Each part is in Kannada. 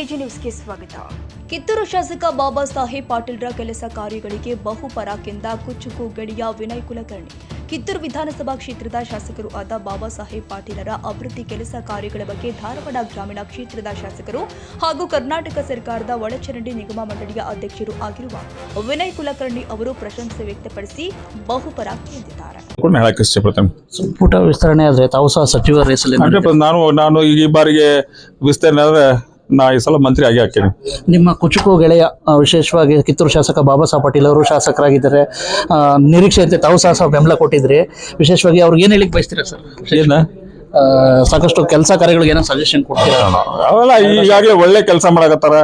ಎಜಿ ನ್ಯೂಸ್ಗೆ ಸ್ವಾಗತ. ಕಿತ್ತೂರು ಶಾಸಕ ಬಾಬಾ ಸಾಹೇಬ್ ಪಾಟೀಲ್ರ ಕೆಲಸ ಕಾರ್ಯಗಳಿಗೆ ಬಹುಪರಾಕೆಂದ ಕುಚುಕು ಗೆಳೆಯ ವಿನಯ್ ಕುಲಕರ್ಣಿ. ಕಿತ್ತೂರು ವಿಧಾನಸಭಾ ಕ್ಷೇತ್ರದ ಶಾಸಕರು ಆದ ಬಾಬಾ ಸಾಹೇಬ್ ಪಾಟೀಲರ ಅಭಿವೃದ್ಧಿ ಕೆಲಸ ಕಾರ್ಯಗಳ ಬಗ್ಗೆ ಧಾರವಾಡ ಗ್ರಾಮೀಣ ಕ್ಷೇತ್ರದ ಶಾಸಕರು ಹಾಗೂ ಕರ್ನಾಟಕ ಸರ್ಕಾರದ ಒಳಚರಂಡಿ ನಿಗಮ ಮಂಡಳಿಯ ಅಧ್ಯಕ್ಷರು ಆಗಿರುವ ವಿನಯ್ ಕುಲಕರ್ಣಿ ಅವರು ಪ್ರಶಂಸೆ ವ್ಯಕ್ತಪಡಿಸಿ ಬಹುಪರಾಕ್ ಎಂದಿದ್ದಾರೆ. ಸಂಪುಟ ವಿಸ್ತರಣೆ ಆದರೆ ತಾವು ಸಹ ಸಚಿವರ ಹೆಸರಲ್ಲಿ ನಾನು ಈ ಬಾರಿಗೆ ವಿಸ್ತರಣೆ ಆದರೆ ಈ ಸಲ ಮಂತ್ರಿ ಆಗಿ ಹಾಕೇನೆ. ನಿಮ್ಮ ಕುಚುಕು ಗೆಳೆಯ ವಿಶೇಷವಾಗಿ ಕಿತ್ತೂರು ಶಾಸಕ ಬಾಬಾ ಸಾಹೇಬ್ ಪಾಟೀಲ್ ಅವರು ಶಾಸಕರಾಗಿದ್ದಾರೆ, ನಿರೀಕ್ಷೆಯಂತೆ ತಾವು ಸಹ ಬೆಂಬಲ ಕೊಟ್ಟಿದ್ರಿ. ವಿಶೇಷವಾಗಿ ಅವ್ರಿಗೆ ಏನು ಹೇಳಿಕ್ ಬಯಸ್ತೀರಾ ಸರ್? ಸಾಕಷ್ಟು ಕೆಲಸ ಕಾರ್ಯಗಳಿಗೆ ಏನೋ ಸಜೆಷನ್ ಕೊಡ್ತೀರಾ? ಅವೆಲ್ಲ ಈಗಾಗಲೇ ಒಳ್ಳೆ ಕೆಲಸ ಮಾಡಕತ್ತಾರ.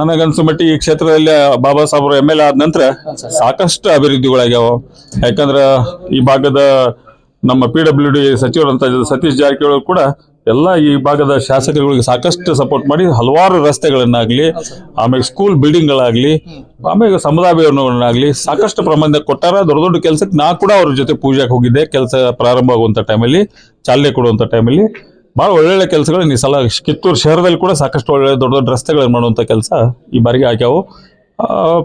ನನಗನ್ಸು ಮಟ್ಟಿಗೆ ಈ ಕ್ಷೇತ್ರದಲ್ಲಿ ಬಾಬಾ ಸಾಹೇಬ್ MLA ಆದ ನಂತರ ಸಾಕಷ್ಟು ಅಭಿವೃದ್ಧಿಗಳಾಗ್ಯಾವ. ಯಾಕಂದ್ರೆ ಈ ಭಾಗದ ನಮ್ಮ PWD ಸಚಿವರಂತ ಸತೀಶ್ ಜಾರಕಿಹೊಳಿ ಕೂಡ ಎಲ್ಲ ಈ ಭಾಗದ ಶಾಸಕರುಗಳಿಗೆ ಸಾಕಷ್ಟು ಸಪೋರ್ಟ್ ಮಾಡಿ ಹಲವಾರು ರಸ್ತೆಗಳನ್ನಾಗ್ಲಿ, ಆಮೇಲೆ ಸ್ಕೂಲ್ ಬಿಲ್ಡಿಂಗ್ಗಳಾಗ್ಲಿ, ಆಮೇಲೆ ಸಮುದಾಯ ಭವನಗಳನ್ನಾಗ್ಲಿ ಸಾಕಷ್ಟು ಪ್ರಮಾಣದಾಗ ಕೊಟ್ಟಾರ. ದೊಡ್ಡ ದೊಡ್ಡ ಕೆಲಸಕ್ಕೆ ನಾ ಕೂಡ ಅವ್ರ ಜೊತೆ ಪೂಜೆಗೆ ಹೋಗಿದ್ದೆ. ಕೆಲಸ ಪ್ರಾರಂಭ ಆಗುವಂತ ಟೈಮಲ್ಲಿ, ಚಾಲನೆ ಕೊಡುವಂತ ಟೈಮಲ್ಲಿ ಬಹಳ ಒಳ್ಳೊಳ್ಳೆ ಕೆಲಸಗಳನ್ನ ಈ ಸಲ ಕಿತ್ತೂರು ಶಹರದಲ್ಲಿ ಕೂಡ ಸಾಕಷ್ಟು ಒಳ್ಳೆ ದೊಡ್ಡ ದೊಡ್ಡ ರಸ್ತೆಗಳನ್ನು ಮಾಡುವಂತ ಕೆಲಸ ಈ ಬಾರಿಗೆ ಆಗ್ಯಾವು.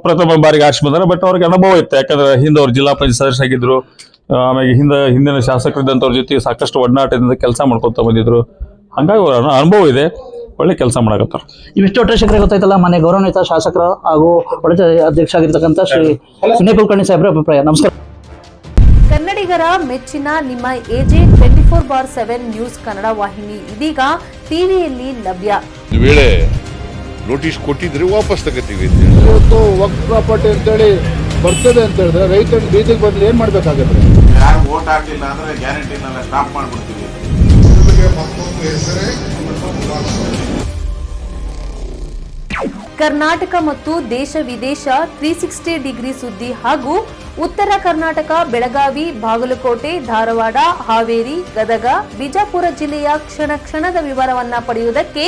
ಪ್ರಥಮ ಬಾರಿಗೆ ಆರ್ಸಿ ಬಂದಾರೆ. ಬಟ್ ಅವ್ರಿಗೆ ಅನುಭವ ಇತ್ತು, ಯಾಕಂದ್ರೆ ಹಿಂದೆ ಅವ್ರು ಜಿಲ್ಲಾ ಪಂಚಾಯತ್ ಸದಸ್ಯರಾಗಿದ್ರು. ಆಮೇಲೆ ಹಿಂದಿನ ಶಾಸಕರಿದ್ದಂಥವ್ರ ಜೊತೆ ಸಾಕಷ್ಟು ಒಡನಾಟದಿಂದ ಕೆಲಸ ಮಾಡ್ಕೊತ ಬಂದಿದ್ರು. ಹಂಗಾಗಿ ಅವ್ರ ಅನುಭವ ಇದೆ, ಒಳ್ಳೆ ಕೆಲಸ ಮಾಡಕತ್ತಾರ. ಇವಿಷ್ಟು ಅಧ್ಯಕ್ಷರಿಗೆ ಗೊತ್ತಾಯ್ತಲ್ಲ, ಮನೆ ಗೌರವಾನ್ವಿತ ಶಾಸಕರು ಹಾಗೂ ಅಧ್ಯಕ್ಷ ಆಗಿರ್ತಕ್ಕಂಥ ಶ್ರೀ ವಿನಯ್ ಕುಲಕರ್ಣಿ ಸಾಹೇಬ್ರ ಅಭಿಪ್ರಾಯ. ನಮಸ್ಕಾರ. ಕನ್ನಡಿಗರ ಮೆಚ್ಚಿನ ನಿಮ್ಮ AJ 24/7 ನ್ಯೂಸ್ ಕನ್ನಡ ವಾಹಿನಿ ಇದೀಗ ಟಿವಿಯಲ್ಲಿ ಲಭ್ಯ. ವೇಳೆ ನೋಟಿಸ್ ಕೊಟ್ಟಿದ್ರೆ ವಾಪಸ್ ತಗೋತೀವಿ. ಇವತ್ತು ವಕ್ಫ್ ಪ್ರಾಪರ್ಟಿ ಅಂತೇಳಿ ಬರ್ತದೆ ಅಂತ ಹೇಳಿದ್ರೆ ರೈತರು ಬೀದಿಗೆ ಬದಲು ಏನ್ ಮಾಡ್ಬೇಕಾಗತ್ತೆ? ಯಾರು ವೋಟ್ ಹಾಕಿಲ್ಲ ಅಂದ್ರೆ ಗ್ಯಾರಂಟಿನೆಲ್ಲ ಸ್ಟಾಪ್ ಮಾಡ್ಬಿಡ್ತೀವಿ. ಕರ್ನಾಟಕ ಮತ್ತು ದೇಶ ವಿದೇಶ 360 ಡಿಗ್ರಿ ಸುದ್ದಿ ಹಾಗೂ ಉತ್ತರ ಕರ್ನಾಟಕ, ಬೆಳಗಾವಿ, ಬಾಗಲಕೋಟೆ, ಧಾರವಾಡ, ಹಾವೇರಿ, ಗದಗ, ಬಿಜಾಪುರ ಜಿಲ್ಲೆಯ ಕ್ಷಣ ಕ್ಷಣದ ವಿವರವನ್ನ ಪಡೆಯುವುದಕ್ಕೆ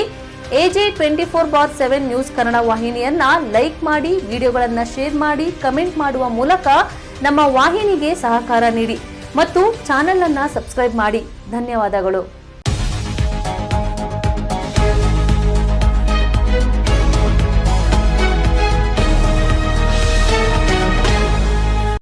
AJ 24/7 ನ್ಯೂಸ್ ಕನ್ನಡ ವಾಹಿನಿಯನ್ನ ಲೈಕ್ ಮಾಡಿ, ವಿಡಿಯೋಗಳನ್ನ ಶೇರ್ ಮಾಡಿ, ಕಮೆಂಟ್ ಮಾಡುವ ಮೂಲಕ ನಮ್ಮ ವಾಹಿನಿಗೆ ಸಹಕಾರ ನೀಡಿ ಮತ್ತು ಚಾನೆಲ್ ಅನ್ನ ಸಬ್ಸ್ಕ್ರೈಬ್ ಮಾಡಿ. ಧನ್ಯವಾದಗಳು.